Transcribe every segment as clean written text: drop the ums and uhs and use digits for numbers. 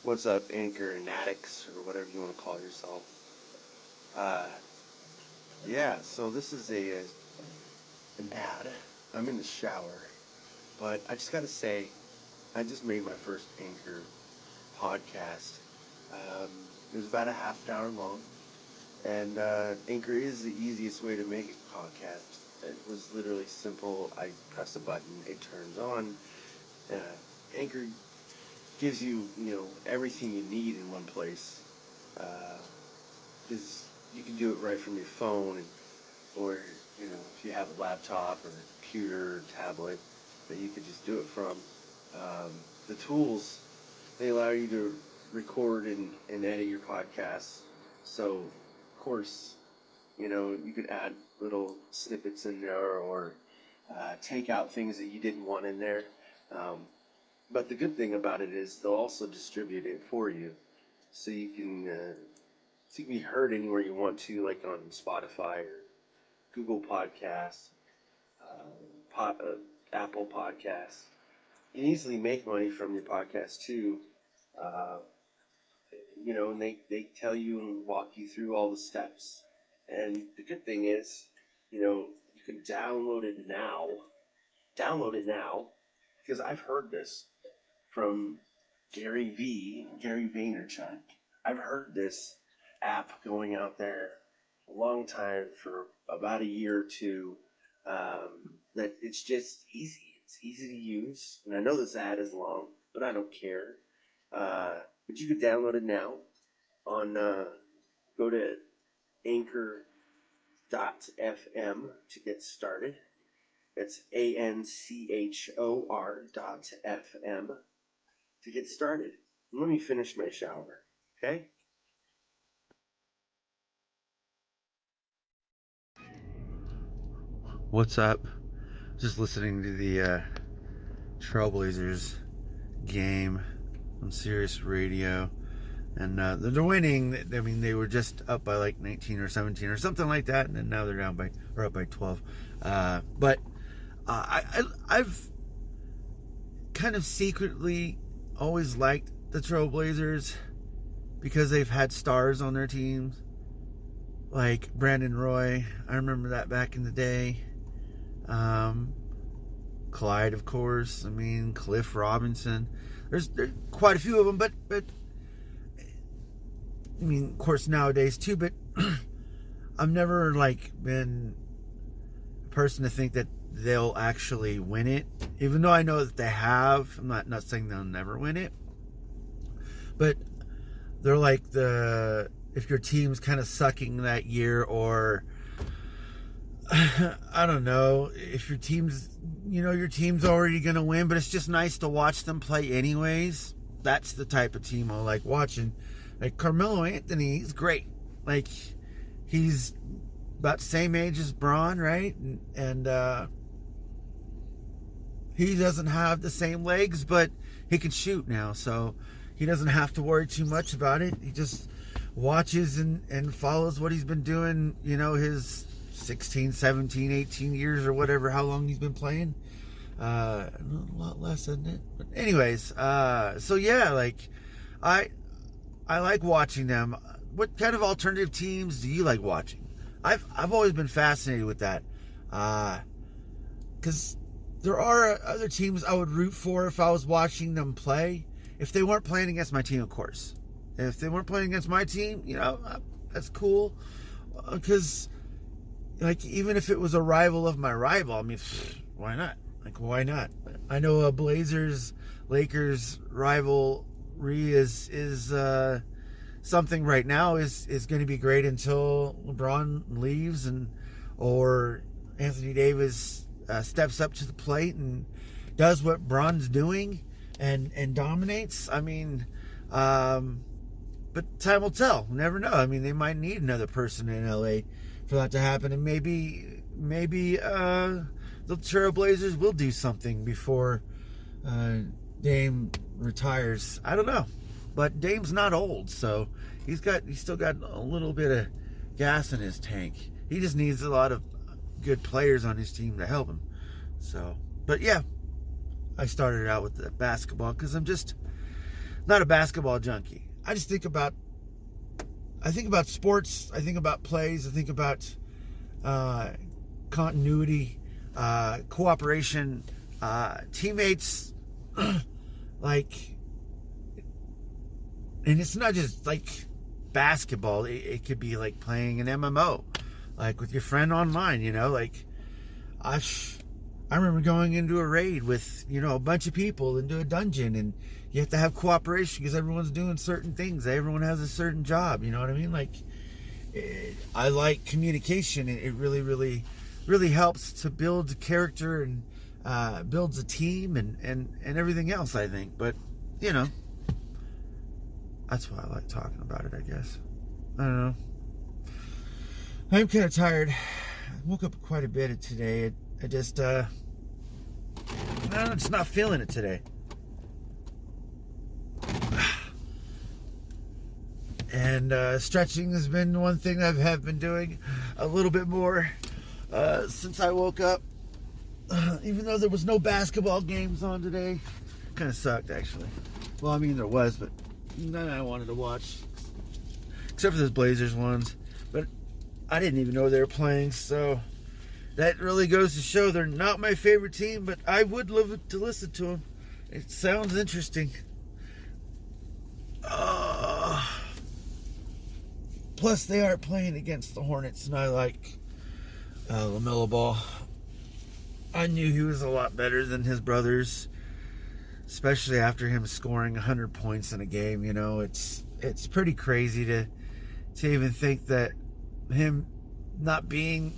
What's up, Anchor and addicts, or whatever you want to call yourself? Uh, yeah, so this is an ad. I'm in the shower, but I just gotta say, I just made my first Anchor podcast. It was about a half an hour long, and Anchor is the easiest way to make a podcast. It was literally simple. I press a button, it turns on. Uh, Anchor gives you, everything you need in one place. Because you can do it right from your phone, or if you have a laptop or a computer or tablet that you could just do it from. The tools, they allow you to record and edit your podcasts. So, of course, you could add little snippets in there, or take out things that you didn't want in there. But the good thing about it is they'll also distribute it for you, so you can be heard anywhere you want to, like on Spotify or Google Podcasts, Apple Podcasts. You can easily make money from your podcast too. Uh, and they tell you and walk you through all the steps. And the good thing is, you can download it now. Download it now, because I've heard this from Gary Vaynerchuk. I've heard this app going out there a long time, for about a year or two. That it's just easy. It's easy to use, and I know this ad is long, but I don't care. But you can download it now on. Go to Anchor.fm to get started. It's ANCHOR.FM to get started. Let me finish my shower, okay? What's up? Just listening to the Trailblazers game on Sirius Radio, and they're winning. I mean, they were just up by like 19 or 17 or something like that, and then now they're up by 12. But I've kind of secretly always liked the Trailblazers because they've had stars on their teams, like Brandon Roy. I remember that back in the day. Clyde, of course. I mean, Cliff Robinson. There's quite a few of them, but I mean, of course, nowadays too. But I've never been a person to think that they'll actually win it, even though I know that they have. I'm not saying they'll never win it, but they're like if your team's kind of sucking that year, or I don't know, if your team's already gonna win, but it's just nice to watch them play anyways. That's the type of team I like watching. Like Carmelo Anthony, he's great. Like, he's about the same age as Bron, right? And he doesn't have the same legs, but he can shoot now, so he doesn't have to worry too much about it. He just watches and follows what he's been doing, his 16, 17, 18 years or whatever, how long he's been playing. A lot less, isn't it? But anyways, so yeah, I like watching them. What kind of alternative teams do you like watching? I've always been fascinated with that, because there are other teams I would root for if I was watching them play, if they weren't playing against my team, of course. If they weren't playing against my team, that's cool, because even if it was a rival of my rival, I mean, why not? Why not? I know a Blazers-Lakers rivalry is something right now is going to be great until LeBron leaves or Anthony Davis steps up to the plate and does what Bron's doing and dominates. I mean, but time will tell. We'll never know. I mean, they might need another person in LA for that to happen, and maybe the Trailblazers will do something before Dame retires. I don't know, but Dame's not old, so he's still got a little bit of gas in his tank. He just needs a lot of good players on his team to help him. So, but yeah, I started out with the basketball because not a basketball junkie. I think about sports. I think about plays. I think about continuity, cooperation, teammates. Like, and it's not just like basketball. It could be like playing an MMO, like with your friend online. Like I remember going into a raid with a bunch of people into a dungeon, and you have to have cooperation because everyone's doing certain things. Everyone has a certain job. You know what I mean? Like, I like communication. It really, really, really helps to build character and builds a team and everything else, I think. But that's why I like talking about it, I guess. I don't know. I'm kind of tired. I woke up quite a bit today. I just I'm just not feeling it today. And stretching has been one thing I have been doing a little bit more since I woke up. Even though there was no basketball games on today. Kind of sucked, actually. Well, I mean, there was, but none I wanted to watch. Except for those Blazers ones. But I didn't even know they were playing, so that really goes to show they're not my favorite team, but I would love to listen to them. It sounds interesting. Plus, they are playing against the Hornets, and I like LaMelo Ball. I knew he was a lot better than his brothers, especially after him scoring 100 points in a game. It's pretty crazy to even think that him not being,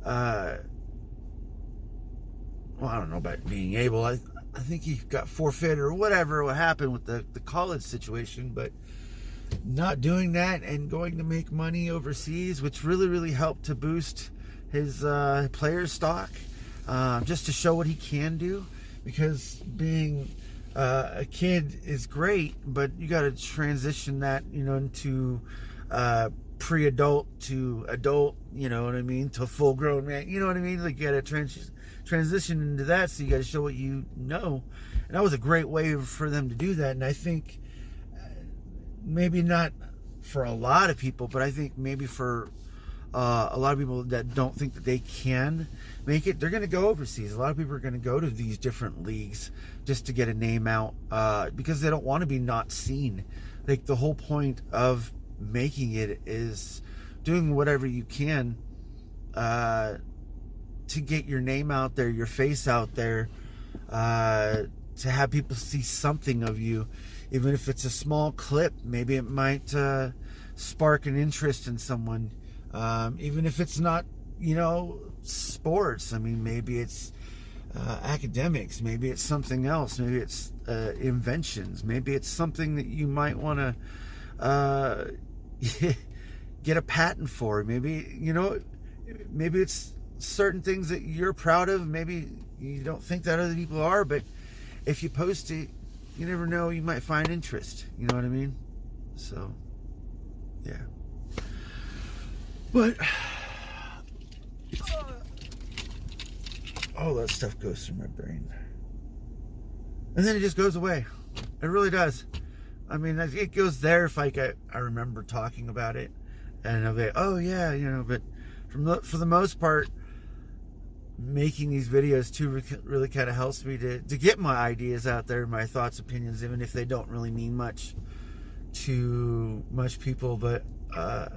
I don't know about being able. I think he got forfeited or whatever what happened with the college situation, but not doing that and going to make money overseas, which really, really helped to boost his player stock, just to show what he can do. Because being a kid is great, but you got to transition that, into pre-adult to adult, you know what I mean, to full-grown man, you know what I mean? Like, you got to transition into that, so you got to show what you know. And that was a great way for them to do that. And I think maybe not for a lot of people, but I think maybe for a lot of people that don't think that they can make it, they're going to go overseas. A lot of people are going to go to these different leagues just to get a name out, because they don't want to be not seen. Like, the whole point of making it is doing whatever you can to get your name out there, your face out there, to have people see something of you. Even if it's a small clip, maybe it might spark an interest in someone. Even if it's not, sports. I mean, maybe it's academics. Maybe it's something else. Maybe it's inventions. Maybe it's something that you might want to get a patent for. Maybe, maybe it's certain things that you're proud of. Maybe you don't think that other people are, but if you post it, you never know, you might find interest. You know what I mean? So, yeah. But all that stuff goes through my brain. And then it just goes away. It really does. I mean, it goes there if I remember talking about it. And I'll be like, oh yeah, but for the most part, making these videos too really kind of helps me to get my ideas out there, my thoughts, opinions, even if they don't really mean much to much people, but I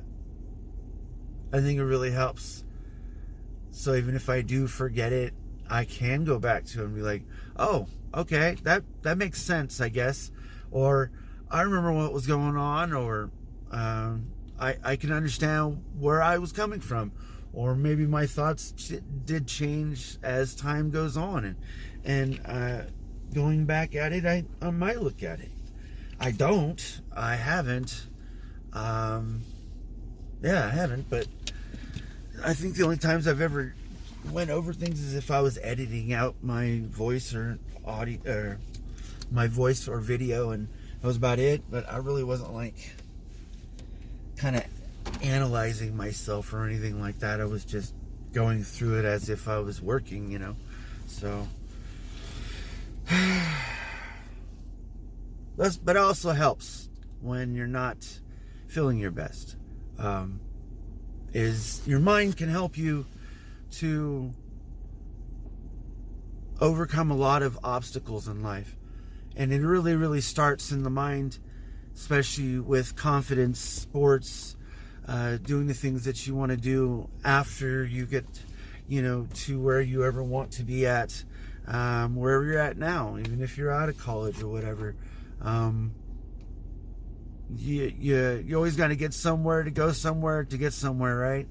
think it really helps. So even if I do forget it, I can go back to it and be like, oh, okay, that makes sense, I guess. Or I remember what was going on, or I can understand where I was coming from. Or maybe my thoughts did change as time goes on. And going back at it, I might look at it. I haven't. I haven't, but I think the only times I've ever went over things is if I was editing out my voice or audio, or my voice or video, and that was about it. But I really wasn't like kind of analyzing myself or anything like that. I was just going through it as if I was working, so but it also helps when you're not feeling your best. Is your mind can help you to overcome a lot of obstacles in life. And it really, really starts in the mind, especially with confidence, sports, doing the things that you want to do after you get, to where you ever want to be at, wherever you're at now, even if you're out of college or whatever. You always got to get somewhere to go somewhere to get somewhere, right?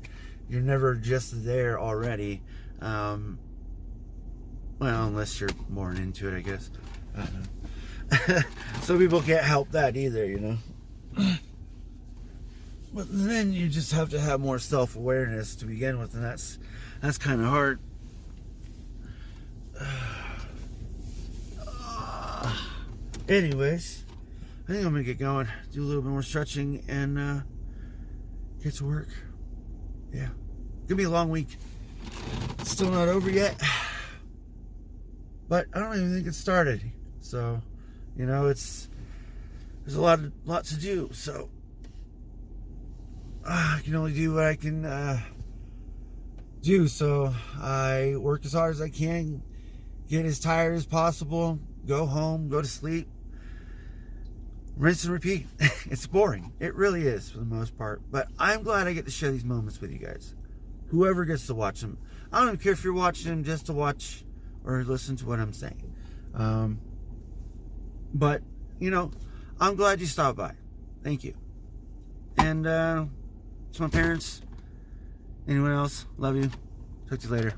You're never just there already. Well, unless you're born into it, I guess. Some people can't help that either, But then you just have to have more self-awareness to begin with, and that's kind of hard. Anyways, I think I'm gonna get going, do a little bit more stretching, and get to work. Yeah, gonna be a long week. Still not over yet, but I don't even think it started. So, there's a lot to do. So I can only do what I can do. So I work as hard as I can, get as tired as possible, go home, go to sleep, rinse and repeat. It's boring. It really is for the most part. But I'm glad I get to share these moments with you guys. Whoever gets to watch them. I don't even care if you're watching them just to watch or listen to what I'm saying. But, I'm glad you stopped by. Thank you. And to my parents, anyone else, love you. Talk to you later.